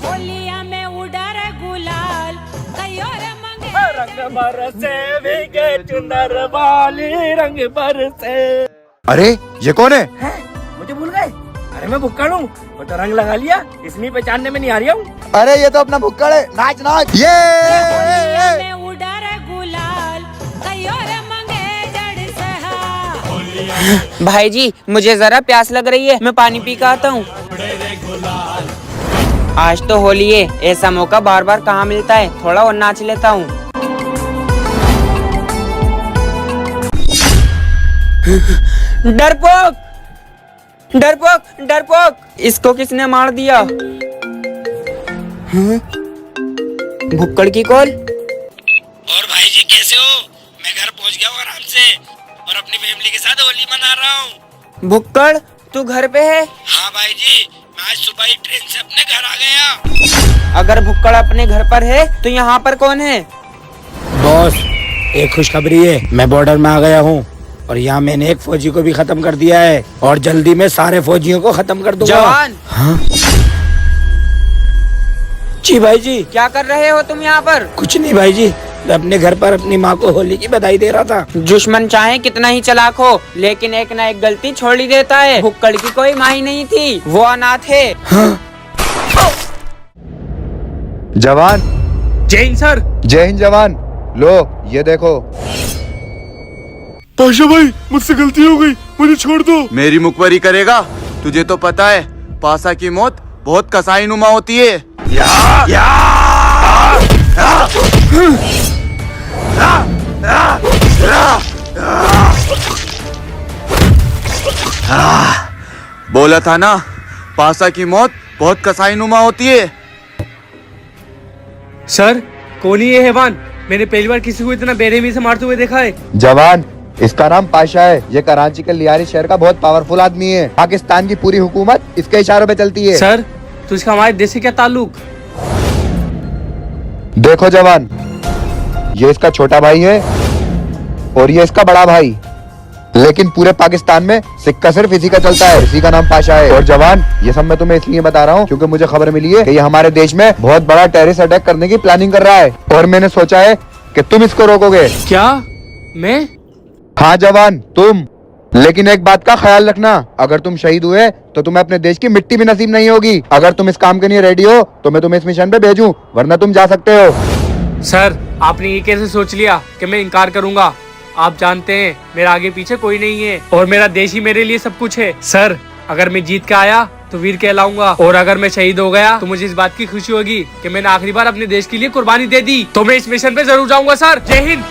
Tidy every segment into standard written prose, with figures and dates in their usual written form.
होलिया में उड़ा रे गुलाल, कई और मंगे रंग बरसे भीगे चुनर वाली रंग बरसे। अरे ये कौन है? मुझे भूल गए? अरे मैं भुक्कड़ हूँ, वो तो रंग लगा लिया, इसमें पहचानने में नहीं आ रही हूँ। अरे ये तो अपना भुक्कड़ है, नाच नाच। ये होलिया में उड़ा रे गुलाल, कई और मंगे जड़ सहा। भाई जी मुझे जरा प्यास लग रही है, मैं पानी पी कर आता हूँ। आज तो होली है, ऐसा मौका बार बार कहाँ मिलता है, थोड़ा और नाच लेता हूँ। डरपोक डरपोक डरपोक, इसको किसने मार दिया? भुक्कड़ की कॉल। और भाई जी कैसे हो? मैं घर पहुँच गया हूँ आराम से और अपनी फैमिली के साथ होली मना रहा हूँ। भुक्कड़ तू घर पे है? हाँ भाई जी, मैं आज सुबह ही ट्रेन से अपने घर आ गया। अगर भुक्कड़ अपने घर पर है तो यहाँ पर कौन है? बॉस एक खुशखबरी है, मैं बॉर्डर में आ गया हूँ और यहाँ मैंने एक फौजी को भी खत्म कर दिया है और जल्दी में सारे फौजियों को खत्म कर दूंगा। जवान। हाँ? जी भाई जी। क्या कर रहे हो तुम यहाँ पर? कुछ नहीं भाई जी, मैं अपने घर पर अपनी माँ को होली की बधाई दे रहा था। दुश्मन चाहे कितना ही चालाक हो, लेकिन एक ना एक गलती छोड़ ही देता है। भुक्कड़ की कोई माँ ही नहीं थी, वो अनाथ है। हाँ? जवान। जय हिंद सर। जय हिंद जवान। लो ये देखो। पाशा भाई मुझसे गलती हो गई, मुझे छोड़ दो। मेरी मुखबरी करेगा? तुझे तो पता है पासा की मौत बहुत कसाई नुमा होती है। बोला था ना, पासा की मौत बहुत कसाई नुमा होती है। सर कौन ही ये हैवान? मैंने पहली बार किसी को इतना बेरहमी से मारते हुए देखा है। जवान इसका नाम पाशा है, ये कराची के लियारी शहर का बहुत पावरफुल आदमी है। पाकिस्तान की पूरी हुकूमत इसके इशारों पे चलती है। सर तो इसका हमारे देश से क्या ताल्लुक? देखो जवान, ये इसका छोटा भाई है और ये इसका बड़ा भाई, लेकिन पूरे पाकिस्तान में सिक्का सिर्फ इसी का चलता है, इसी का नाम पाशा है। और जवान ये सब मैं तुम्हें इसलिए बता रहा हूँ क्योंकि मुझे खबर मिली है कि ये हमारे देश में बहुत बड़ा टेररिस्ट अटैक करने की प्लानिंग कर रहा है और मैंने सोचा है कि तुम इसको रोकोगे। क्या मैं? हाँ जवान तुम, लेकिन एक बात का ख्याल रखना, अगर तुम शहीद हुए तो तुम्हें अपने देश की मिट्टी भी नसीब नहीं होगी। अगर तुम इस काम के लिए रेडी हो तो मैं तुम्हें इस मिशन पे भेजूं, वरना तुम जा सकते हो। सर आपने ये कैसे सोच लिया कि मैं इनकार करूंगा? आप जानते हैं मेरा आगे पीछे कोई नहीं है और मेरा देश ही मेरे लिए सब कुछ है। सर अगर मैं जीत के आया तो वीर कहलाऊंगा और अगर मैं शहीद हो गया तो मुझे इस बात की खुशी होगी कि मैंने आखिरी बार अपने देश के लिए कुर्बानी दे दी। तो मैं इस मिशन पे जरूर जाऊंगा सर। जय हिंद।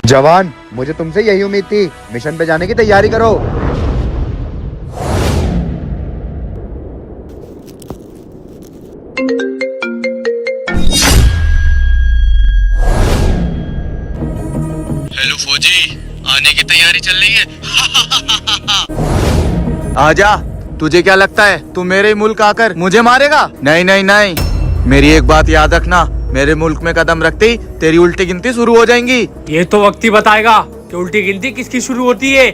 जवान मुझे तुमसे यही उम्मीद थी, मिशन पे जाने की तैयारी करो। हेलो फौजी, आने की तैयारी चल रही है। आजा, तुझे क्या लगता है तू मेरे मुल्क आकर मुझे मारेगा? नहीं नहीं नहीं, मेरी एक बात याद रखना, मेरे मुल्क में कदम रखते ही तेरी उल्टी गिनती शुरू हो जाएंगी। ये तो वक्त ही बताएगा कि उल्टी गिनती किसकी शुरू होती है।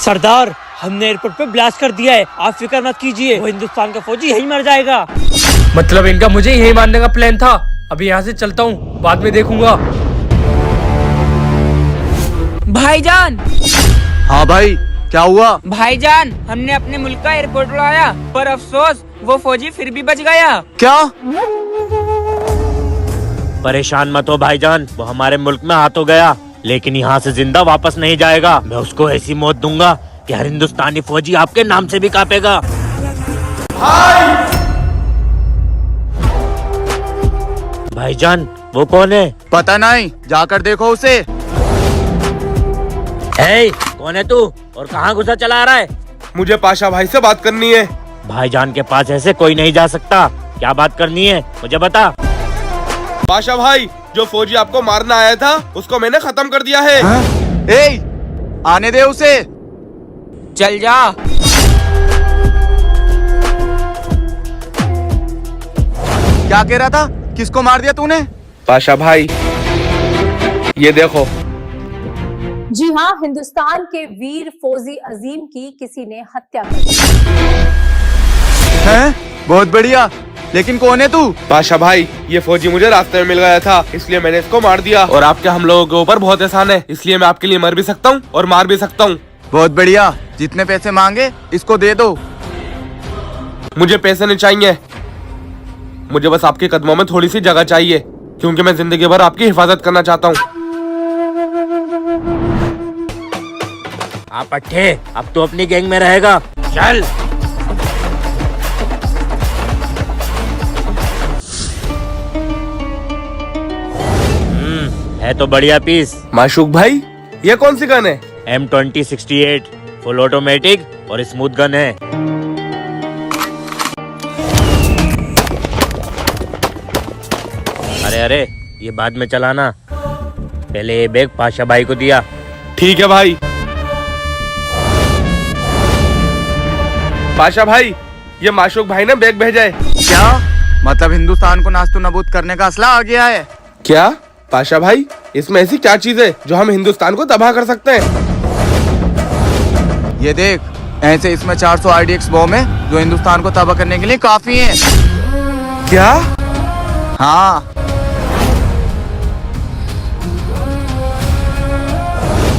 सरदार हमने एयरपोर्ट पे ब्लास्ट कर दिया है, आप फिक्र मत कीजिए, वो हिंदुस्तान का फौजी यही मर जाएगा। मतलब इनका मुझे यही मारने का प्लान था। अभी यहाँ से चलता हूँ, बाद में देखूंगा। भाईजान। हाँ भाई क्या हुआ? भाईजान हमने अपने मुल्क का एयरपोर्ट उड़ाया, पर अफसोस वो फौजी फिर भी बच गया। क्या? परेशान मत हो भाईजान, वो हमारे मुल्क में आ तो गया, लेकिन यहाँ से जिंदा वापस नहीं जाएगा। मैं उसको ऐसी मौत दूंगा कि हर हिंदुस्तानी फौजी आपके नाम से भी कांपेगा। भाईजान वो कौन है? पता नहीं, जाकर देखो उसे। कौन है तू और कहाँ घुसा चला आ रहा है? मुझे पाशा भाई से बात करनी है। भाईजान के पास ऐसे कोई नहीं जा सकता, क्या बात करनी है मुझे बता। पाशा भाई, जो फौजी आपको मारना आया था उसको मैंने खत्म कर दिया है। ए, आने दे उसे। चल जा। क्या कह रहा था? किसको मार दिया तूने? पाशा भाई, ये देखो। जी हाँ, हिंदुस्तान के वीर फौजी अजीम की किसी ने हत्या कर दी। हैं? बहुत बढ़िया, लेकिन कौन है तू? पाशा भाई, ये फौजी मुझे रास्ते में मिल गया था, इसलिए मैंने इसको मार दिया। और आपके हम लोगों के ऊपर बहुत एहसान है, इसलिए मैं आपके लिए मर भी सकता हूँ और मार भी सकता हूँ। बहुत बढ़िया, जितने पैसे मांगे इसको दे दो। मुझे पैसे नहीं चाहिए, मुझे बस आपके कदमों में थोड़ी सी जगह चाहिए, क्योंकि मैं जिंदगी भर आपकी हिफाजत करना चाहता हूँ। आप पट्टे, अब तो अपनी गैंग में रहेगा। चल। है तो बढ़िया पीस। माशूक भाई, ये कौन सी गन है? M2068 फुल ऑटोमेटिक और स्मूथ गन है। अरे अरे, ये बाद में चलाना, पहले ये बैग पाशा भाई को दिया। ठीक है भाई। पाशा भाई, ये माशूक भाई ने बैग भेजा है। क्या मतलब हिंदुस्तान को नास्तु नबूद करने का असला आ गया है? क्या पाशा भाई, इसमें ऐसी क्या चीज है जो हम हिंदुस्तान को तबाह कर सकते हैं? ये देख, ऐसे इसमें 400 RDX बॉम्ब है जो हिंदुस्तान को तबाह करने के लिए काफी हैं। क्या? हाँ,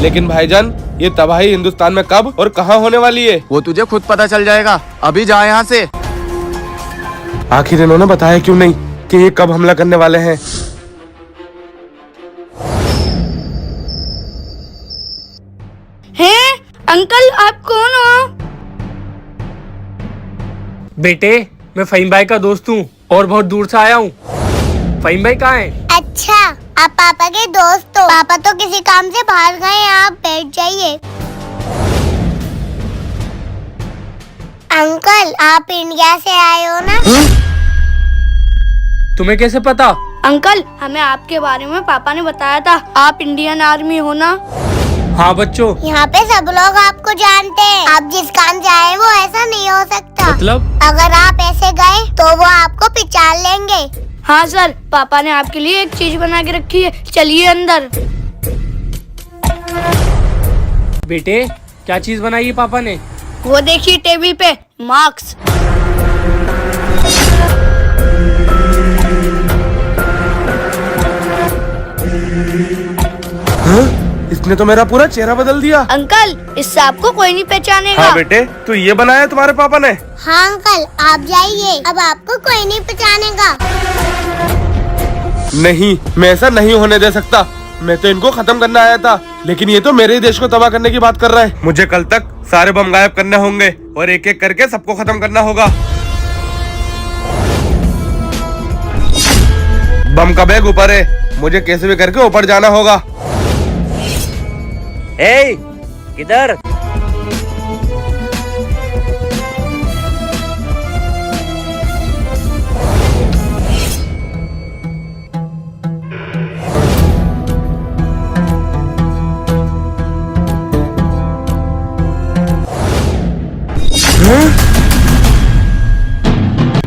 लेकिन भाईजान, ये तबाही हिंदुस्तान में कब और कहाँ होने वाली है? वो तुझे खुद पता चल जाएगा। अभी जा यहाँ से। आखिर इन्होंने बताया क्यों नहीं कि ये कब हमला करने वाले हैं? हैं? अंकल, आप कौन हो? बेटे, मैं फहीम भाई का दोस्त हूँ और बहुत दूर से आया हूँ। फहीम भाई कहाँ हैं? अच्छा, आप पापा के दोस्त हो। पापा तो किसी काम से बाहर गए हैं, आप बैठ जाइए। अंकल, आप इंडिया से आए हो ना? तुम्हें कैसे पता? अंकल, हमें आपके बारे में पापा ने बताया था। आप इंडियन आर्मी हो ना? हाँ बच्चों। यहाँ पे सब लोग आपको जानते हैं। आप जिस काम से आए वो ऐसा नहीं हो सकता। मतलब? अगर आप ऐसे गए तो वो आपको पहचान लेंगे। हाँ सर, पापा ने आपके लिए एक चीज बना के रखी है, चलिए अंदर। बेटे, क्या चीज बनाई है पापा ने? वो देखिए टेबल पे, मार्क्स। इसने तो मेरा पूरा चेहरा बदल दिया। अंकल, इससे आपको कोई नहीं पहचानेगा। हाँ बेटे, तो ये बनाया तुम्हारे पापा ने? हाँ अंकल, आप जाइए, अब आपको कोई नहीं पहचानेगा। नहीं, मैं ऐसा नहीं होने दे सकता। मैं तो इनको खत्म करना आया था, लेकिन ये तो मेरे ही देश को तबाह करने की बात कर रहा है। मुझे कल तक सारे बम गायब करने होंगे और एक एक करके सबको खत्म करना होगा। बम का बैग ऊपर है, मुझे कैसे भी करके ऊपर जाना होगा। ए, किधर?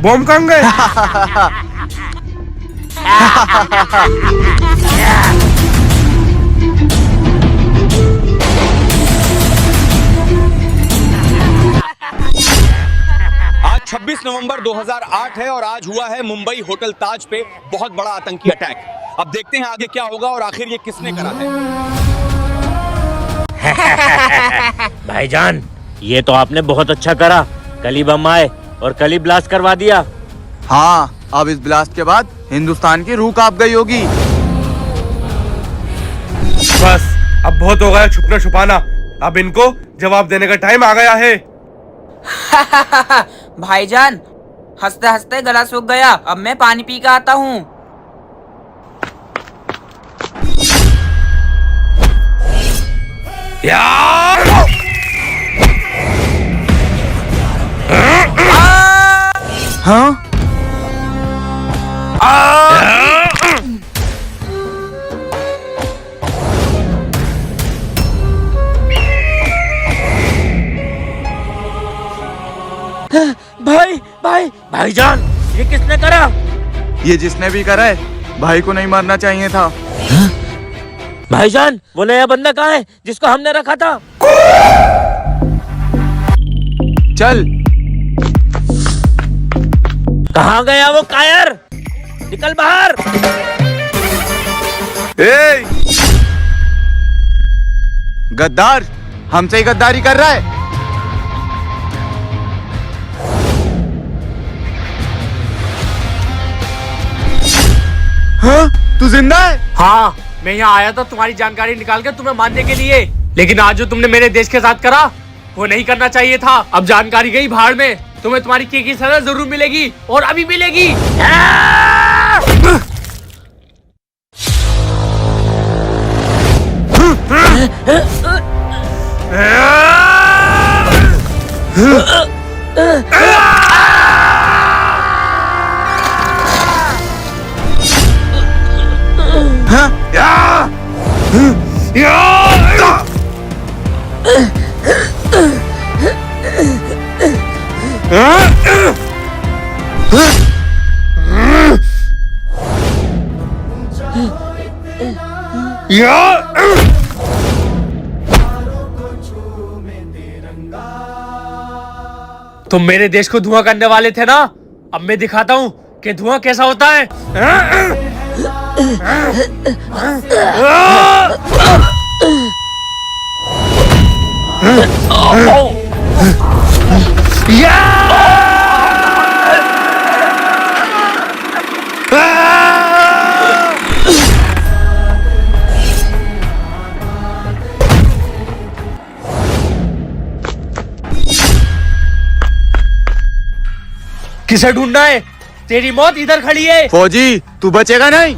बम कहाँ गए? आज 26 नवंबर 2008 है और आज हुआ है मुंबई होटल ताज पे बहुत बड़ा आतंकी अटैक। अब देखते हैं आगे क्या होगा और आखिर ये किसने करा है। भाईजान, ये तो आपने बहुत अच्छा करा। कल ही बम आए और कल ही ब्लास्ट करवा दिया। हाँ, अब इस ब्लास्ट के बाद हिंदुस्तान की रूह कांप गई होगी। बस, अब बहुत हो गया छुपना छुपाना। अब इनको जवाब देने का टाइम आ गया है। भाईजान, हंसते हंसते गला सूख गया। अब मैं पानी पी के आता हूँ। हाँ? भाई भाई भाईजान, ये किसने करा? ये जिसने भी करा है, भाई को नहीं मारना चाहिए था। भाईजान, वो नया बंदा कहाँ है जिसको हमने रखा था? चल। कहाँ गया वो कायर? निकल बाहर। गद्दार, हमसे ही गद्दारी कर रहा है। हाँ, तू जिंदा है? हाँ, मैं यहाँ आया था तुम्हारी जानकारी निकाल कर तुम्हें मारने के लिए, लेकिन आज जो तुमने मेरे देश के साथ करा वो नहीं करना चाहिए था। अब जानकारी गई भाड़ में, तुम्हें तुम्हारी की सजा जरूर मिलेगी और अभी मिलेगी। तुम मेरे देश को धुआं करने वाले थे ना, अब मैं दिखाता हूँ कि धुआं कैसा होता है। किसे ढूंढना है? तेरी मौत इधर खड़ी है। फौजी, तू बचेगा नहीं।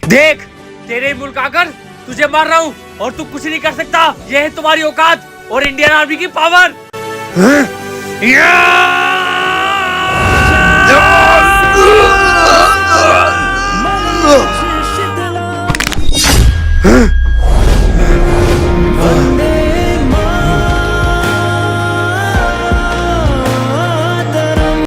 देख, तेरे मुल्क आकर तुझे मार रहा हूँ और तू कुछ नहीं कर सकता। यह है तुम्हारी औकात और इंडियन आर्मी की पावर।